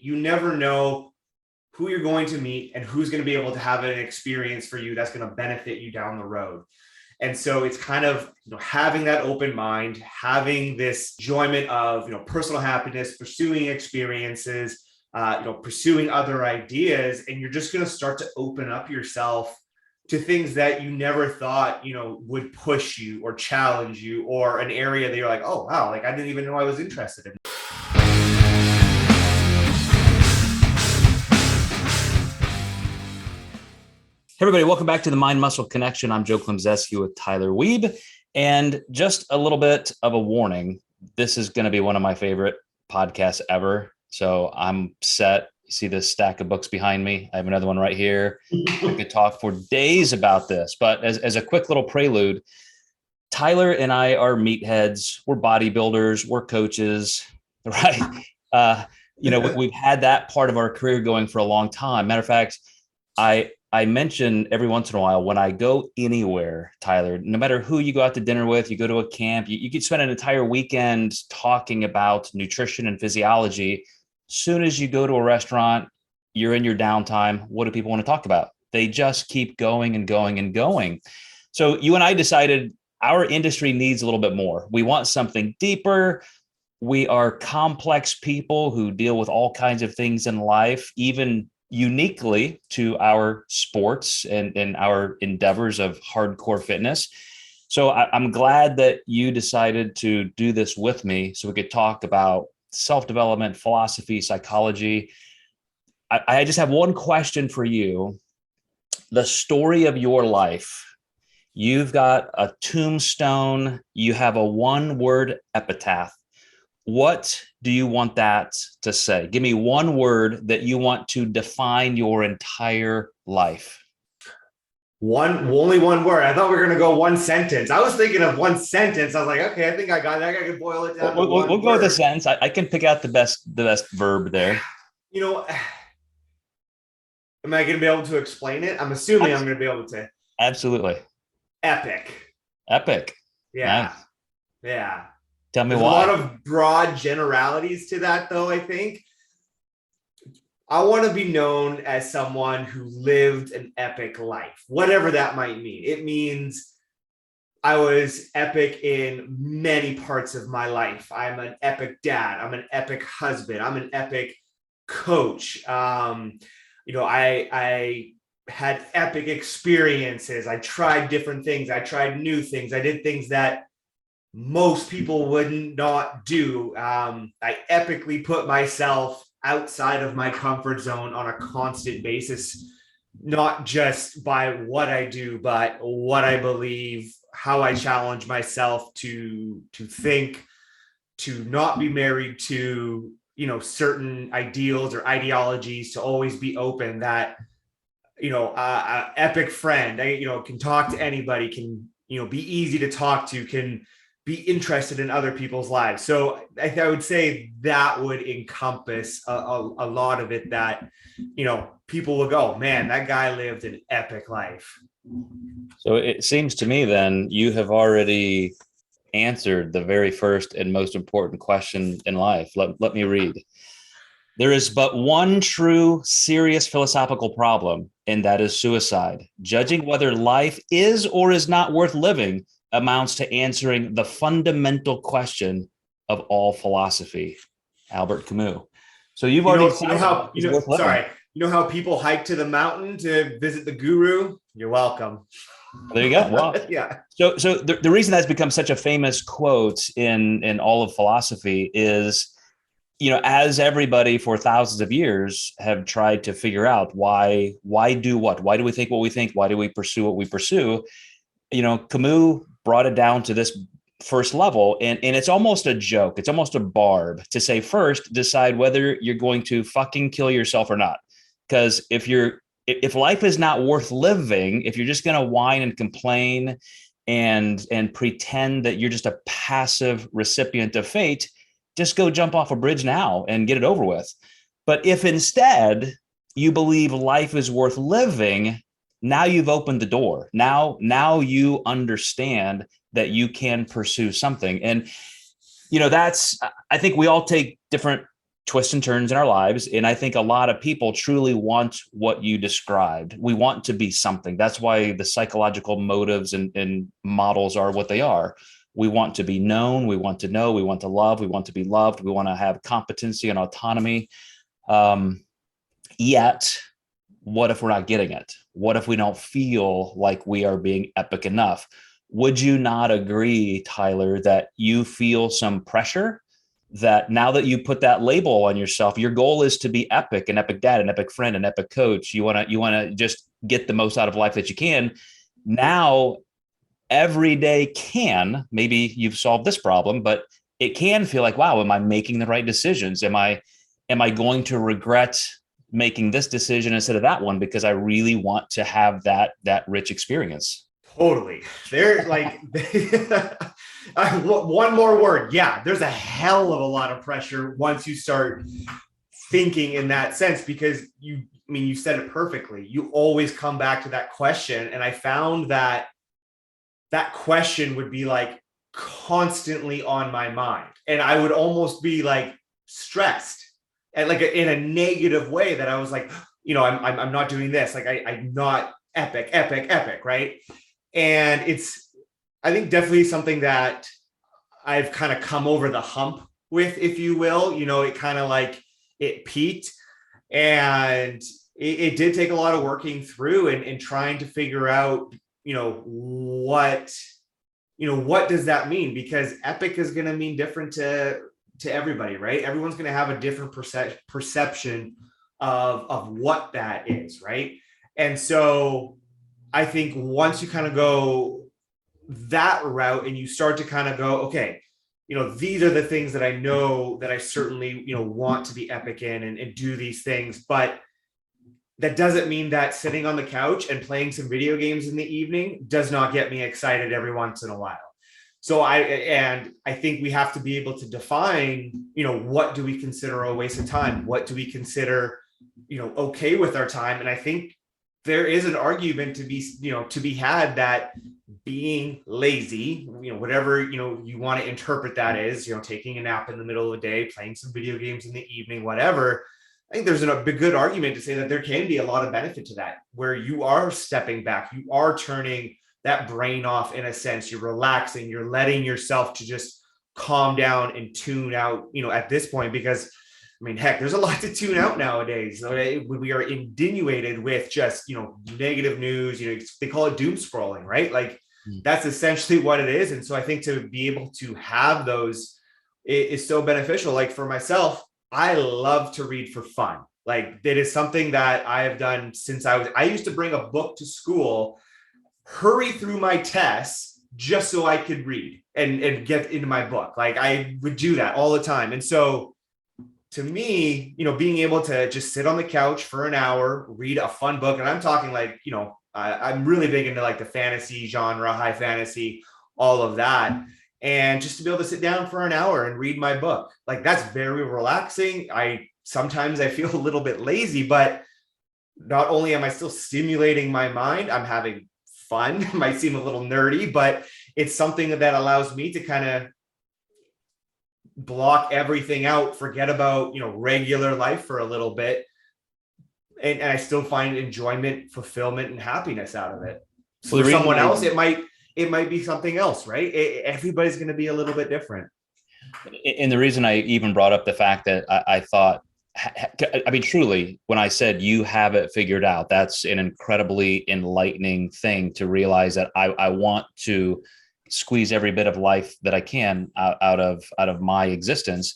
You never know who you're going to meet and who's going to be able to have an experience for you that's going to benefit you down the road. And so it's kind of, having that open mind, having this enjoyment of, personal happiness, pursuing experiences, pursuing other ideas, and you're just going to start to open up yourself to things that you never thought, would push you or challenge you, or an area that you're like, oh, wow, like I didn't even know I was interested in. Hey everybody, welcome back to the Mind Muscle Connection. I'm Joe Klemczewski with Tyler Wiebe. And just a little bit of a warning, this is going to be one of my favorite podcasts ever. So I'm set. You see this stack of books behind me? I have another one right here. I could talk for days about this, but as a quick little prelude, Tyler and I are meatheads. We're bodybuilders. We're coaches, right? We've had that part of our career going for a long time. Matter of fact, I mention every once in a while when I go anywhere, Tyler, no matter who you go out to dinner with, you go to a camp, you could spend an entire weekend talking about nutrition and physiology. Soon as you go to a restaurant, you're in your downtime. What do people want to talk about? They just keep going and going and going. So you and I decided our industry needs a little bit more. We want something deeper. We are complex people who deal with all kinds of things in life, even uniquely to our sports and our endeavors of hardcore fitness. So I'm glad that you decided to do this with me so we could talk about self-development, philosophy, psychology. I just have one question for you. The story of your life. You've got a tombstone. You have a one-word epitaph. What do you want that to say? Give me one word that you want to define your entire life. Only one word. I thought we were going to go one sentence. I was thinking of one sentence. I was like, okay, I think I got it. I can boil it down. We'll go with a sentence. I can pick out the best verb there. Am I going to be able to explain it? I'm assuming I'm going to be able to. Absolutely. Epic. Yeah. Nice. Yeah. Tell me There's why. A lot of broad generalities to that, though, I think. I want to be known as someone who lived an epic life, whatever that might mean. It means I was epic in many parts of my life. I'm an epic dad. I'm an epic husband. I'm an epic coach. I had epic experiences. I tried different things. I tried new things. I did things that most people would not do. I epically put myself outside of my comfort zone on a constant basis, not just by what I do, but what I believe, how I challenge myself to think, to not be married to, certain ideals or ideologies, to always be open, that, a epic friend, can talk to anybody, can, be easy to talk to, can be interested in other people's lives. So I would say that would encompass a lot of it, that, people will go, man, that guy lived an epic life. So it seems to me then you have already answered the very first and most important question in life. Let me read. There is but one true, serious philosophical problem, and that is suicide. Judging whether life is or is not worth living amounts to answering the fundamental question of all philosophy. Albert Camus. So you've already how people hike to the mountain to visit the guru? You're welcome. There you go. Well, yeah. So the reason that's become such a famous quote in all of philosophy is, as everybody for thousands of years have tried to figure out why do what? Why do we think what we think? Why do we pursue what we pursue? Camus brought it down to this first level, and it's almost a joke. It's almost a barb to say, first, decide whether you're going to fucking kill yourself or not. Because if life is not worth living, if you're just going to whine and complain and pretend that you're just a passive recipient of fate, just go jump off a bridge now and get it over with. But if instead you believe life is worth living, now you've opened the door. Now you understand that you can pursue something. And, I think we all take different twists and turns in our lives. And I think a lot of people truly want what you described. We want to be something. That's why the psychological motives and models are what they are. We want to be known. We want to know. We want to love. We want to be loved. We want to have competency and autonomy. Yet, what if we're not getting it? What if we don't feel like we are being epic enough? Would you not agree, Tyler, that you feel some pressure that now that you put that label on yourself, your goal is to be epic, an epic dad, an epic friend, an epic coach. You want to just get the most out of life that you can. Now, every day maybe you've solved this problem, but it can feel like, wow, am I making the right decisions? Am I going to regret making this decision instead of that one because I really want to have that rich experience? Totally. They're like, one more word. Yeah, there's a hell of a lot of pressure once you start thinking in that sense, because you said it perfectly. You always come back to that question. And I found that question would be like constantly on my mind. And I would almost be like stressed and like in a negative way, that I was like, I'm not doing this. Like I'm not epic, right? And it's, I think, definitely something that I've kind of come over the hump with, if you will. It kind of like it peaked, and it did take a lot of working through and trying to figure out, what does that mean? Because epic is going to mean different to everybody, right? Everyone's going to have a different perception of what that is, right? And so I think once you kind of go that route and you start to kind of go, okay, these are the things that I know that I certainly, want to be epic in and do these things. But that doesn't mean that sitting on the couch and playing some video games in the evening does not get me excited every once in a while. So I think we have to be able to define, what do we consider a waste of time? What do we consider, okay with our time? And I think there is an argument to be had that being lazy, whatever, you want to interpret that is, taking a nap in the middle of the day, playing some video games in the evening, whatever. I think there's a good argument to say that there can be a lot of benefit to that, where you are stepping back, you are turning that brain off in a sense, you're relaxing, you're letting yourself to just calm down and tune out, at this point, because heck, there's a lot to tune out nowadays. We are inundated with just, negative news, they call it doom scrolling, right? Like that's essentially what it is. And so I think to be able to have those is so beneficial. Like for myself, I love to read for fun. Like that is something that I have done since I used to bring a book to school, hurry through my tests just so I could read and get into my book. Like I would do that all the time. And so to me, being able to just sit on the couch for an hour, read a fun book, and I'm talking like, I'm really big into like the fantasy genre, high fantasy, all of that. And just to be able to sit down for an hour and read my book, like that's very relaxing. Sometimes I feel a little bit lazy, but not only am I still stimulating my mind, I'm having fun. It might seem a little nerdy, but it's something that allows me to kind of block everything out, forget about, regular life for a little bit. And I still find enjoyment, fulfillment, and happiness out of it. So for someone else, it might be something else, right? Everybody's going to be a little bit different. And the reason I even brought up the fact that I thought, truly, when I said you have it figured out, that's an incredibly enlightening thing to realize, that I want to squeeze every bit of life that I can out of my existence.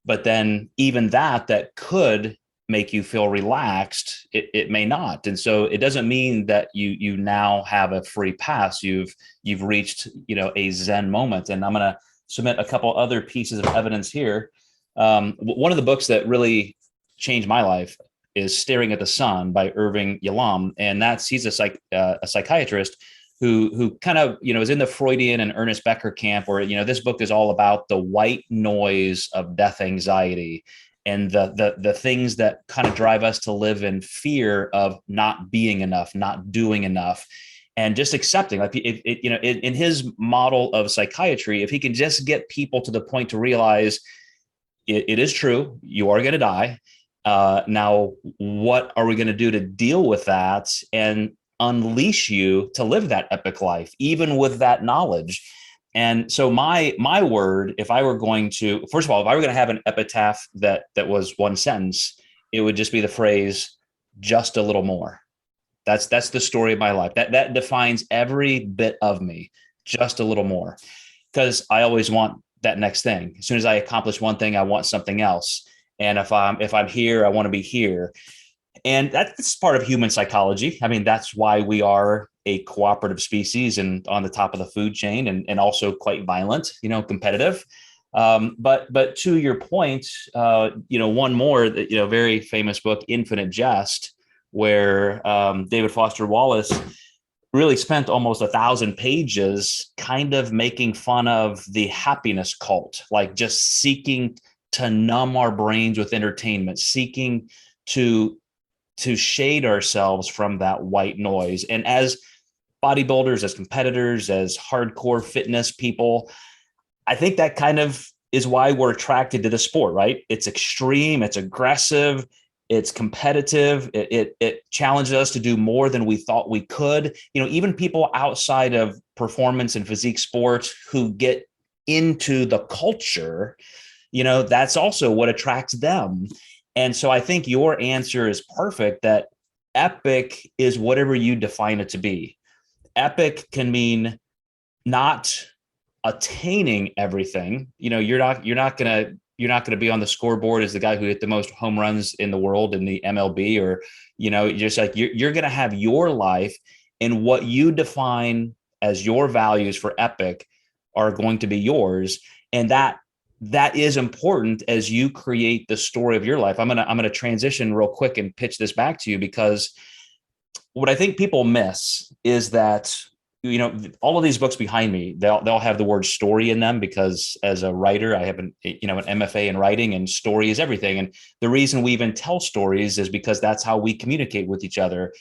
But then even that could make you feel relaxed, it may not. And so it doesn't mean that you now have a free pass. You've reached, a Zen moment. And I'm going to submit a couple other pieces of evidence here. One of the books that really changed my life is Staring at the Sun by Irving Yalom. And he's a psychiatrist who kind of, is in the Freudian and Ernest Becker camp, where, this book is all about the white noise of death anxiety and the things that kind of drive us to live in fear of not being enough, not doing enough, and just accepting. Like, in his model of psychiatry, if he can just get people to the point to realize it is true. You are going to die. Now, what are we going to do to deal with that and unleash you to live that epic life, even with that knowledge? And so my word, if I were going to, first of all, if I were going to have an epitaph that was one sentence, it would just be the phrase, just a little more. That's the story of my life. That defines every bit of me, just a little more. Because I always want that next thing. As soon as I accomplish one thing, I want something else. And if I'm here, I want to be here. And that's part of human psychology. I mean, that's why we are a cooperative species and on the top of the food chain, and also quite violent, competitive. But to your point, one more, very famous book, Infinite Jest, where David Foster Wallace really spent almost 1,000 pages kind of making fun of the happiness cult, like just seeking to numb our brains with entertainment, seeking to shade ourselves from that white noise. And as bodybuilders, as competitors, as hardcore fitness people, I think that kind of is why we're attracted to the sport, right? It's extreme, it's aggressive, it's competitive. It challenges us to do more than we thought we could. Even people outside of performance and physique sports who get into the culture, that's also what attracts them. And so I think your answer is perfect, that epic is whatever you define it to be. Epic can mean not attaining everything. You're not going to be on the scoreboard as the guy who hit the most home runs in the world in the MLB, or, just like you're going to have your life, and what you define as your values for epic are going to be yours. And that is important as you create the story of your life. I'm going to transition real quick and pitch this back to you, because what I think people miss is that, all of these books behind me, they'll have the word story in them, because as a writer, I have an MFA in writing, and story is everything. And the reason we even tell stories is because that's how we communicate with each other.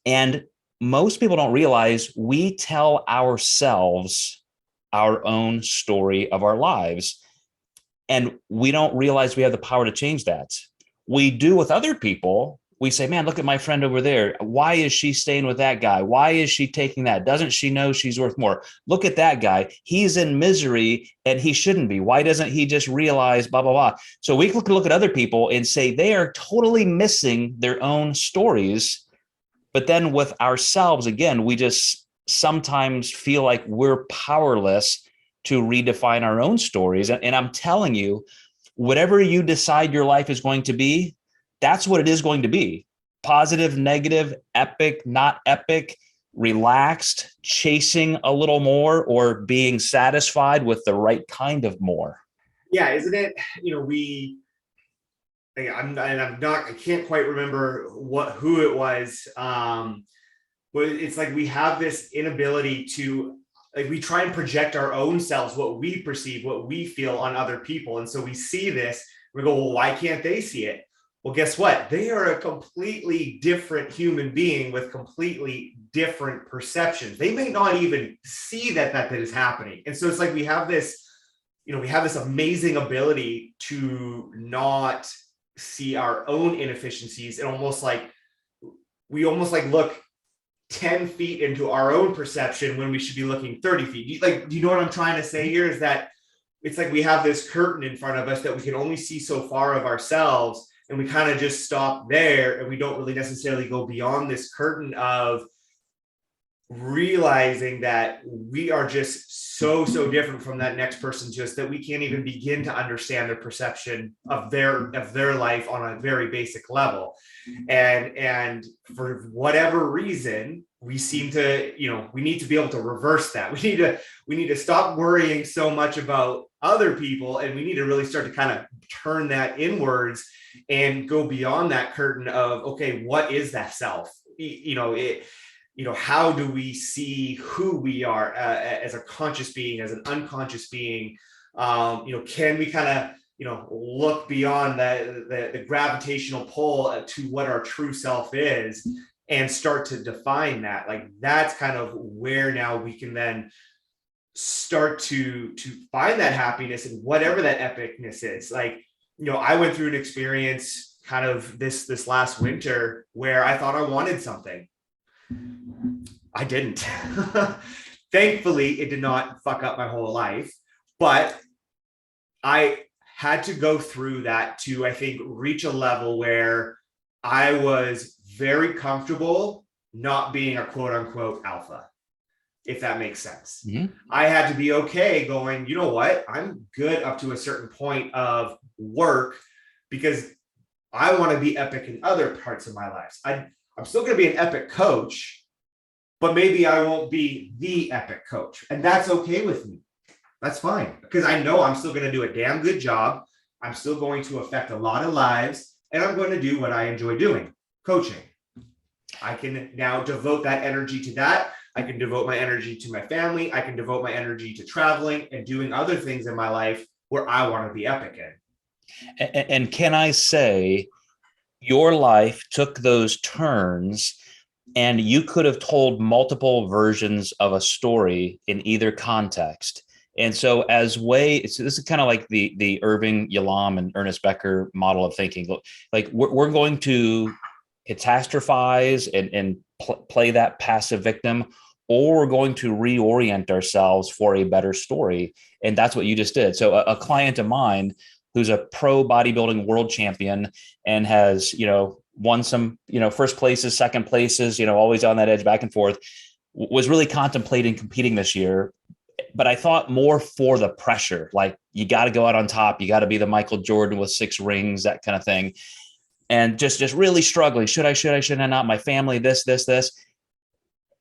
And most people don't realize we tell ourselves our own story of our lives. And we don't realize we have the power to change that. We do with other people. We say, man, look at my friend over there. Why is she staying with that guy? Why is she taking that? Doesn't she know she's worth more? Look at that guy. He's in misery and he shouldn't be. Why doesn't he just realize blah, blah, blah? So we look at other people and say they are totally missing their own stories. But then with ourselves, again, we just sometimes feel like we're powerless to redefine our own stories. And I'm telling you, whatever you decide your life is going to be, that's what it is going to be. Positive, negative, epic, not epic, relaxed, chasing a little more, or being satisfied with the right kind of more. Yeah, isn't it? I can't quite remember who it was. But it's like we have this inability to, like, we try and project our own selves, what we perceive, what we feel, on other people. And so we see this, we go, well, why can't they see it? Well, guess what? They are a completely different human being with completely different perceptions. They may not even see that is happening. And so it's like we have this amazing ability to not see our own inefficiencies, and we almost look 10 feet into our own perception when we should be looking 30 feet. Do you know what I'm trying to say here? Is that it's like we have this curtain in front of us that we can only see so far of ourselves, and we kind of just stop there, and we don't really necessarily go beyond this curtain of realizing that we are just so different from that next person, just that we can't even begin to understand their perception of their life on a very basic level. And for whatever reason, we seem to, we need to be able to reverse that. We need to stop worrying so much about other people, and we need to really start to kind of turn that inwards and go beyond that curtain of, okay, what is that self? How do we see who we are as a conscious being, as an unconscious being? Can we kind of, look beyond the gravitational pull to what our true self is, and start to define that? Like, that's kind of where now we can then start to find that happiness in whatever that epicness is. Like, I went through an experience kind of this last winter where I thought I wanted something. I didn't. Thankfully, it did not fuck up my whole life, but I had to go through that to, I think, reach a level where I was very comfortable not being a quote unquote alpha, if that makes sense. Mm-hmm. I had to be okay going, you know what? I'm good up to a certain point of work because I want to be epic in other parts of my life. I'm still going to be an epic coach, but maybe I won't be the epic coach. And that's okay with me. That's fine, because I know I'm still going to do a damn good job. I'm still going to affect a lot of lives, and I'm going to do what I enjoy doing, coaching. I can now devote that energy to that. I can devote my energy to my family. I can devote my energy to traveling and doing other things in my life where I want to be epic in. And can I say, your life took those turns and you could have told multiple versions of a story in either context. And so this is kind of like the Irving Yalom and Ernest Becker model of thinking. Like we're going to catastrophize and play that passive victim, or we're going to reorient ourselves for a better story. And that's what you just did. So a client of mine who's a pro bodybuilding world champion and has, won some, first places, second places, always on that edge back and forth, was really contemplating competing this year. But I thought more for the pressure, like you got to go out on top. You got to be the Michael Jordan with 6 rings, that kind of thing. And just really struggling. Should I not? My family, this.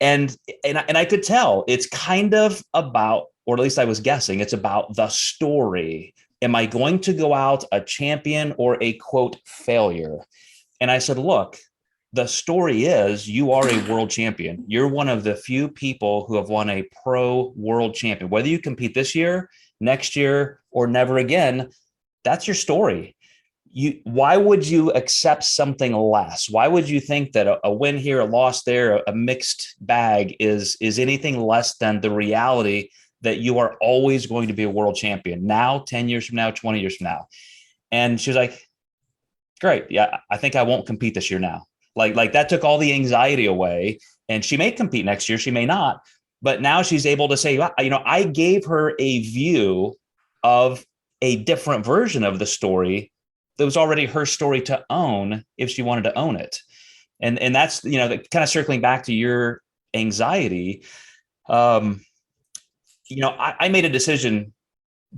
And I could tell it's kind of about, or at least I was guessing, it's about the story. Am I going to go out a champion or a quote failure? And I said, look, the story is you are a world champion. You're one of the few people who have won a pro world champion. Whether you compete this year, next year, or never again, that's your story. Why would you accept something less? Why would you think that a win here, a loss there, a mixed bag is anything less than the reality that you are always going to be a world champion now, 10 years from now, 20 years from now? And she was like, great. Yeah, I think I won't compete this year now. Like that took all the anxiety away, and she may compete next year. She may not, but now she's able to say, I gave her a view of a different version of the story that was already her story to own if she wanted to own it. And that's, kind of circling back to your anxiety. I made a decision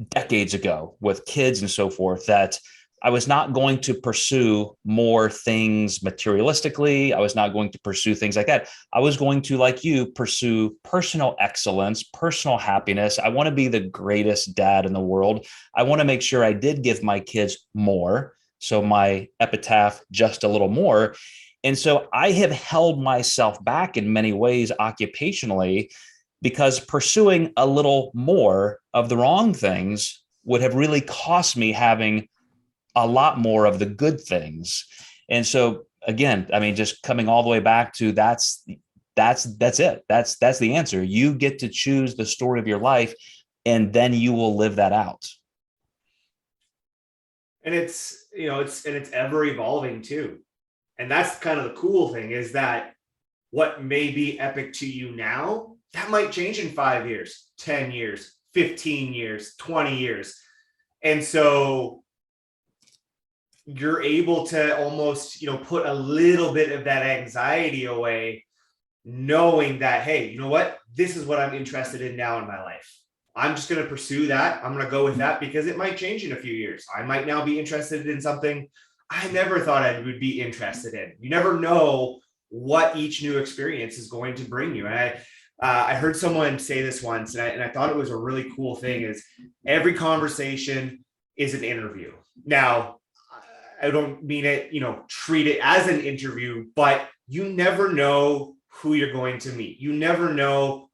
decades ago with kids and so forth that I was not going to pursue more things materialistically. I was not going to pursue things like that. I was going to, like you, pursue personal excellence, personal happiness. I want to be the greatest dad in the world. I want to make sure I did give my kids more. So my epitaph, just a little more. And so I have held myself back in many ways occupationally, because pursuing a little more of the wrong things would have really cost me having a lot more of the good things. And so again, just coming all the way back to that's it. That's the answer. You get to choose the story of your life, and then you will live that out. And it's ever evolving too. And that's kind of the cool thing, is that what may be epic to you now, that might change in 5 years, 10 years, 15 years, 20 years. And so you're able to almost, put a little bit of that anxiety away, knowing that, hey, you know what? This is what I'm interested in now in my life. I'm just going to pursue that. I'm going to go with that because it might change in a few years. I might now be interested in something I never thought I would be interested in. You never know what each new experience is going to bring you. And I heard someone say this once, and I thought it was a really cool thing, is every conversation is an interview. Now, I don't mean it, treat it as an interview, but you never know who you're going to meet. You never know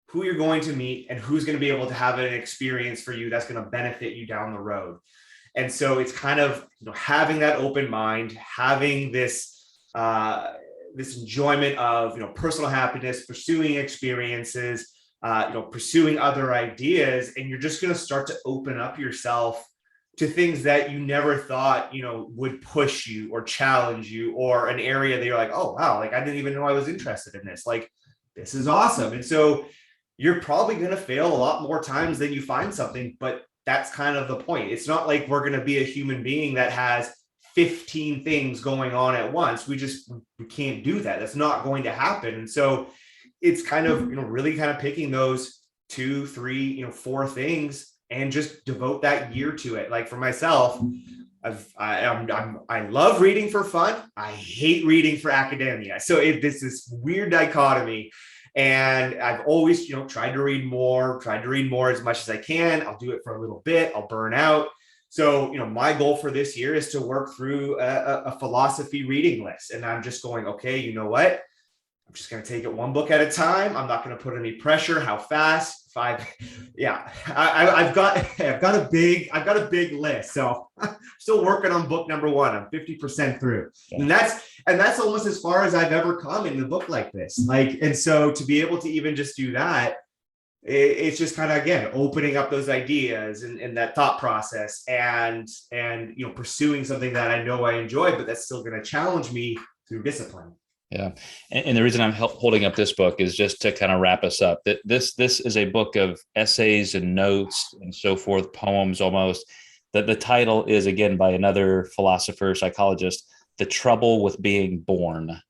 who you're going to meet and who's going to be able to have an experience for you that's going to benefit you down the road. And so it's kind of, having that open mind, having this enjoyment of, personal happiness, pursuing experiences, pursuing other ideas, and you're just going to start to open up yourself to things that you never thought, would push you or challenge you, or an area that you're like, oh, wow, like I didn't even know I was interested in this. Like, this is awesome. And so you're probably going to fail a lot more times than you find something, but that's kind of the point. It's not like we're going to be a human being that has 15 things going on at once. We can't do that. That's not going to happen. And so it's kind of, really kind of picking those 2, 3, 4 things and just devote that year to it. Like for myself, I love reading for fun. I hate reading for academia. So this is weird dichotomy. And I've always, tried to read more as much as I can. I'll do it for a little bit. I'll burn out. So, my goal for this year is to work through a philosophy reading list. And I'm just going, okay, you know what? I'm just going to take it one book at a time. I'm not going to put any pressure. How fast? I've got a big list. So I'm still working on book number 1. I'm 50% through. Yeah. And that's almost as far as I've ever come in the book like this. And so to be able to even just do that, it's just kind of, again, opening up those ideas and that thought process and pursuing something that I know I enjoy, but that's still going to challenge me through discipline. Yeah. And the reason I'm holding up this book is just to kind of wrap us up. That this is a book of essays and notes and so forth, poems almost. That the title is, again, by another philosopher, psychologist, The Trouble with Being Born.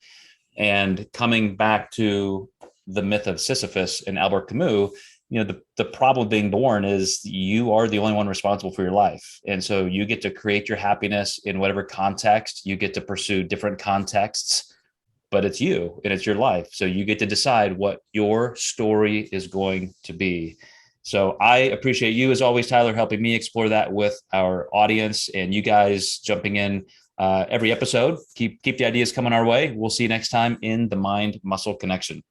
And coming back to the myth of Sisyphus and Albert Camus, the problem of being born is you are the only one responsible for your life. And so you get to create your happiness in whatever context. You get to pursue different contexts, but it's you and it's your life. So you get to decide what your story is going to be. So I appreciate you, as always, Tyler, helping me explore that with our audience, and you guys jumping in every episode. Keep the ideas coming our way. We'll see you next time in the Mind Muscle Connection.